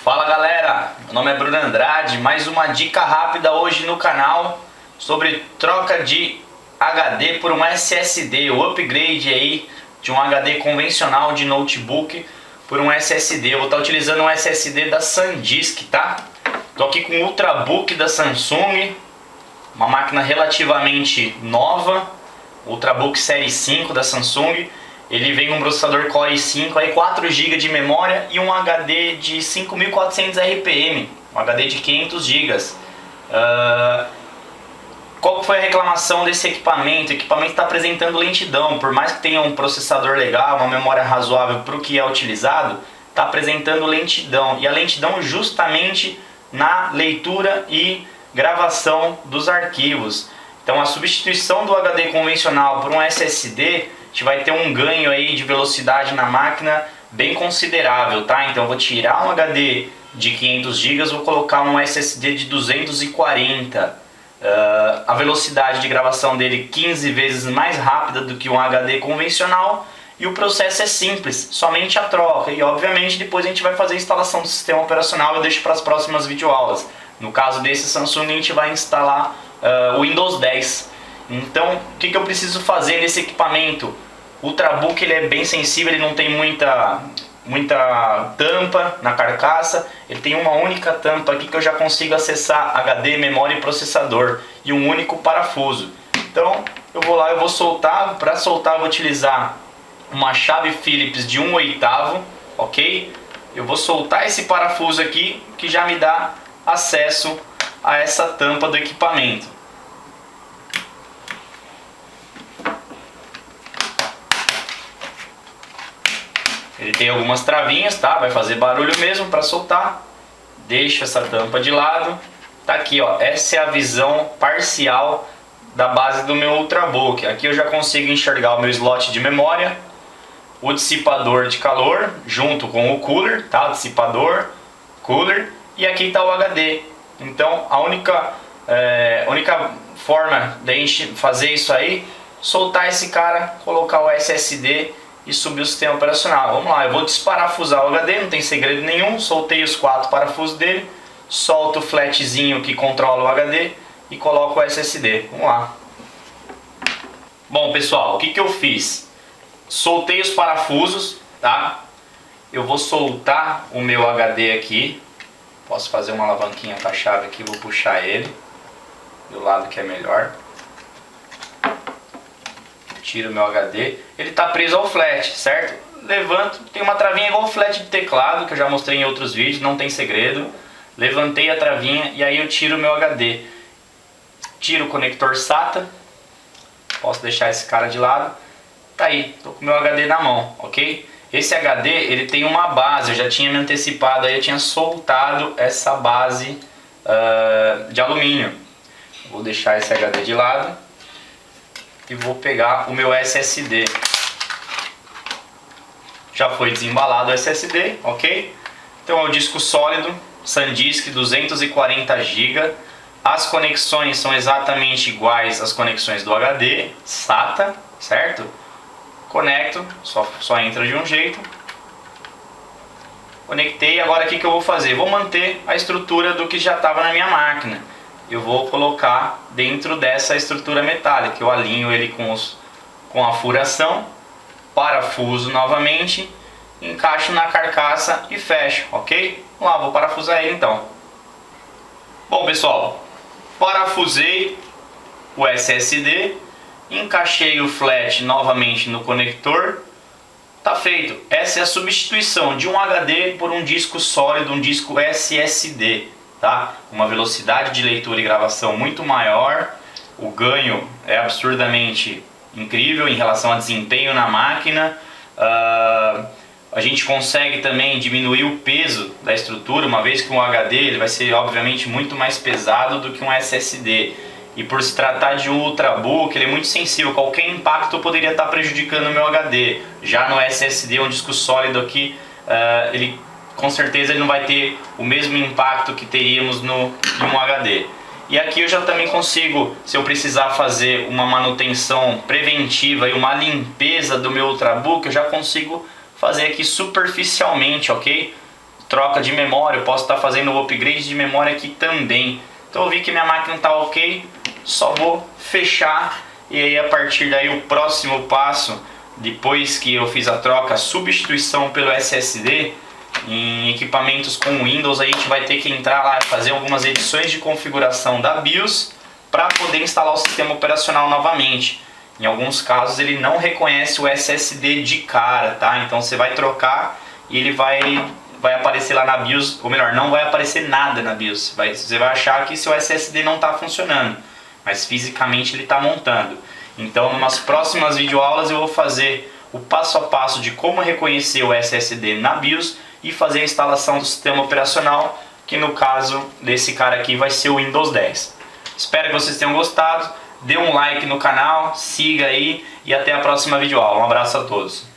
Fala galera, meu nome é Bruno Andrade, mais uma dica rápida hoje no canal sobre troca de HD por um SSD, o upgrade aí de um HD convencional de notebook por um SSD. Eu vou estar utilizando um SSD da SanDisk, tá? Tô aqui com o Ultrabook da Samsung, uma máquina relativamente nova, Ultrabook Série 5 da Samsung. Ele vem com um processador Core i5, aí 4 GB de memória e um HD de 5400 RPM, um HD de 500 GB. Qual foi a reclamação desse equipamento? O equipamento está apresentando lentidão, por mais que tenha um processador legal, uma memória razoável para o que é utilizado, está apresentando lentidão. E a lentidão justamente na leitura e gravação dos arquivos. Então a substituição do HD convencional por um SSD, a gente vai ter um ganho aí de velocidade na máquina bem considerável, tá? Então eu vou tirar um HD de 500 GB, vou colocar um SSD de 240. A velocidade de gravação dele 15 vezes mais rápida do que um HD convencional, e o processo é simples, somente a troca. E obviamente depois a gente vai fazer a instalação do sistema operacional, eu deixo para as próximas videoaulas. No caso desse Samsung a gente vai instalar o Windows 10. Então o que eu preciso fazer nesse equipamento? O Ultrabook ele é bem sensível, ele não tem muita tampa na carcaça, ele tem uma única tampa aqui que eu já consigo acessar HD, memória e processador, e um único parafuso. Então eu vou lá, eu vou soltar. Para soltar eu vou utilizar uma chave Phillips de 1/8, ok? Eu vou soltar esse parafuso aqui que já me dá acesso a essa tampa do equipamento. Ele tem algumas travinhas, tá? Vai fazer barulho mesmo para soltar. Deixa essa tampa de lado. Tá aqui, ó. Essa é a visão parcial da base do meu Ultrabook. Aqui eu já consigo enxergar o meu slot de memória, o dissipador de calor junto com o cooler, tá? Dissipador, cooler, e aqui está o HD. Então a única forma da gente fazer isso aí, soltar esse cara, colocar o SSD e subir o sistema operacional. Vamos lá, eu vou desparafusar o HD, não tem segredo nenhum. Soltei os 4 parafusos dele, solto o flatzinho que controla o HD e coloco o SSD. Vamos lá. Bom pessoal, o que eu fiz? Soltei os parafusos, tá? Eu vou soltar o meu HD aqui. Posso fazer uma alavanquinha com a chave aqui, vou puxar ele do lado que é melhor. Tiro o meu HD, ele está preso ao flat, certo? Levanto, tem uma travinha igual o flat de teclado, que eu já mostrei em outros vídeos, não tem segredo. Levantei a travinha e aí eu tiro o meu HD. Tiro o conector SATA, posso deixar esse cara de lado. Tá aí, tô com o meu HD na mão, ok? Esse HD, ele tem uma base, eu já tinha me antecipado, aí eu tinha soltado essa base de alumínio. Vou deixar esse HD de lado e vou pegar o meu SSD. Já foi desembalado o SSD, ok? Então é o disco sólido, SanDisk 240 GB. As conexões são exatamente iguais às conexões do HD, SATA, certo? Conecto, só entra de um jeito. Conectei, agora o que eu vou fazer? Vou manter a estrutura do que já estava na minha máquina. Eu vou colocar dentro dessa estrutura metálica. Eu alinho ele com a furação, parafuso novamente, encaixo na carcaça e fecho, ok? Vamos lá, vou parafusar ele então. Bom pessoal, parafusei o SSD, encaixei o flat novamente no conector, tá feito. Essa é a substituição de um HD por um disco sólido, um disco SSD. Tá? Uma velocidade de leitura e gravação muito maior, o ganho é absurdamente incrível em relação a desempenho na máquina. A gente consegue também diminuir o peso da estrutura, uma vez que um HD ele vai ser obviamente muito mais pesado do que um SSD, e por se tratar de um Ultrabook ele é muito sensível, qualquer impacto poderia estar prejudicando o meu HD. Já no SSD, um disco sólido aqui, ele com certeza ele não vai ter o mesmo impacto que teríamos em um HD. E aqui eu já também consigo, se eu precisar fazer uma manutenção preventiva e uma limpeza do meu Ultrabook, eu já consigo fazer aqui superficialmente, ok? troca de memória, eu posso estar fazendo o upgrade de memória aqui também. Então eu vi que minha máquina está ok, só vou fechar e aí a partir daí o próximo passo, depois que eu fiz a troca, a substituição pelo SSD, em equipamentos com Windows a gente vai ter que entrar lá e fazer algumas edições de configuração da BIOS para poder instalar o sistema operacional novamente. Em alguns casos ele não reconhece o SSD de cara, tá? Então você vai trocar e ele vai aparecer lá na BIOS, ou melhor, não vai aparecer nada na BIOS. Você vai achar que seu SSD não está funcionando, mas fisicamente ele está montando. Então, em umas próximas videoaulas eu vou fazer o passo a passo de como reconhecer o SSD na BIOS e fazer a instalação do sistema operacional, que no caso desse cara aqui vai ser o Windows 10. Espero que vocês tenham gostado, dê um like no canal, siga aí e até a próxima videoaula. Um abraço a todos.